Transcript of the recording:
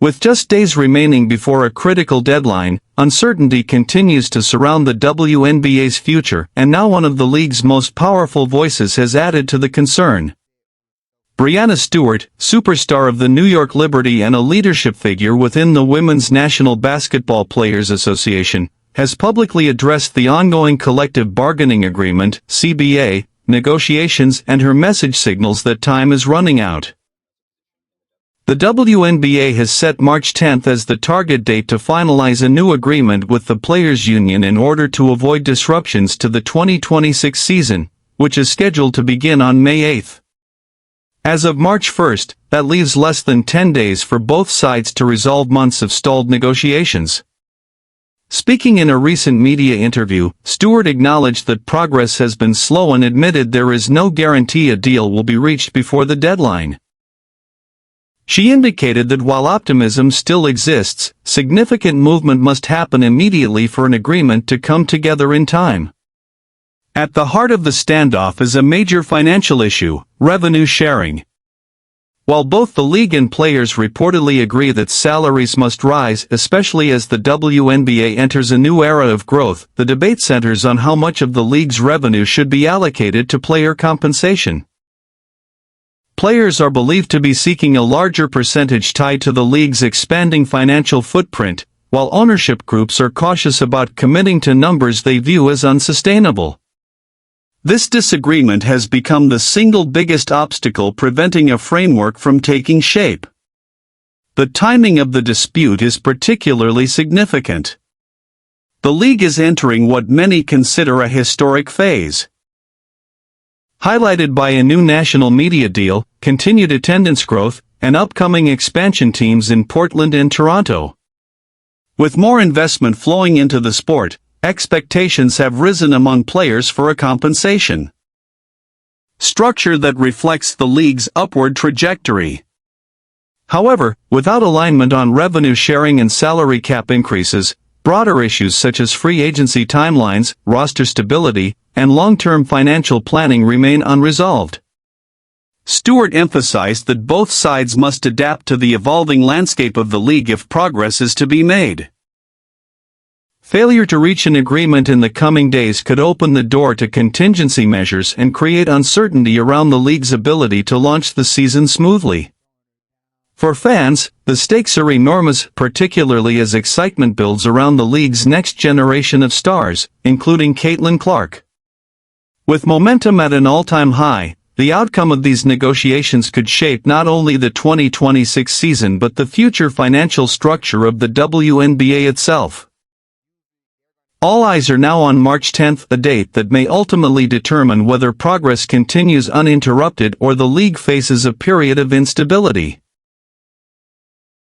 With just days remaining before a critical deadline, uncertainty continues to surround the WNBA's future, and now one of the league's most powerful voices has added to the concern. Breanna Stewart, superstar of the New York Liberty and a leadership figure within the Women's National Basketball Players Association, has publicly addressed the ongoing collective bargaining agreement (CBA) negotiations, and her message signals that time is running out. The WNBA has set March 10 as the target date to finalize a new agreement with the Players Union in order to avoid disruptions to the 2026 season, which is scheduled to begin on May 8. As of March 1, that leaves less than 10 days for both sides to resolve months of stalled negotiations. Speaking in a recent media interview, Stewart acknowledged that progress has been slow and admitted there is no guarantee a deal will be reached before the deadline. She indicated that while optimism still exists, significant movement must happen immediately for an agreement to come together in time. At the heart of the standoff is a major financial issue: revenue sharing. While both the league and players reportedly agree that salaries must rise, especially as the WNBA enters a new era of growth, the debate centers on how much of the league's revenue should be allocated to player compensation. Players are believed to be seeking a larger percentage tied to the league's expanding financial footprint, while ownership groups are cautious about committing to numbers they view as unsustainable. This disagreement has become the single biggest obstacle preventing a framework from taking shape. The timing of the dispute is particularly significant. The league is entering what many consider a historic phase, highlighted by a new national media deal, continued attendance growth, and upcoming expansion teams in Portland and Toronto. With more investment flowing into the sport, expectations have risen among players for a compensation structure that reflects the league's upward trajectory. However, without alignment on revenue sharing and salary cap increases, broader issues such as free agency timelines, roster stability, and long-term financial planning remain unresolved. Stewart emphasized that both sides must adapt to the evolving landscape of the league if progress is to be made. Failure to reach an agreement in the coming days could open the door to contingency measures and create uncertainty around the league's ability to launch the season smoothly. For fans, the stakes are enormous, particularly as excitement builds around the league's next generation of stars, including Caitlin Clark. With momentum at an all-time high, the outcome of these negotiations could shape not only the 2026 season but the future financial structure of the WNBA itself. All eyes are now on March 10, a date that may ultimately determine whether progress continues uninterrupted or the league faces a period of instability.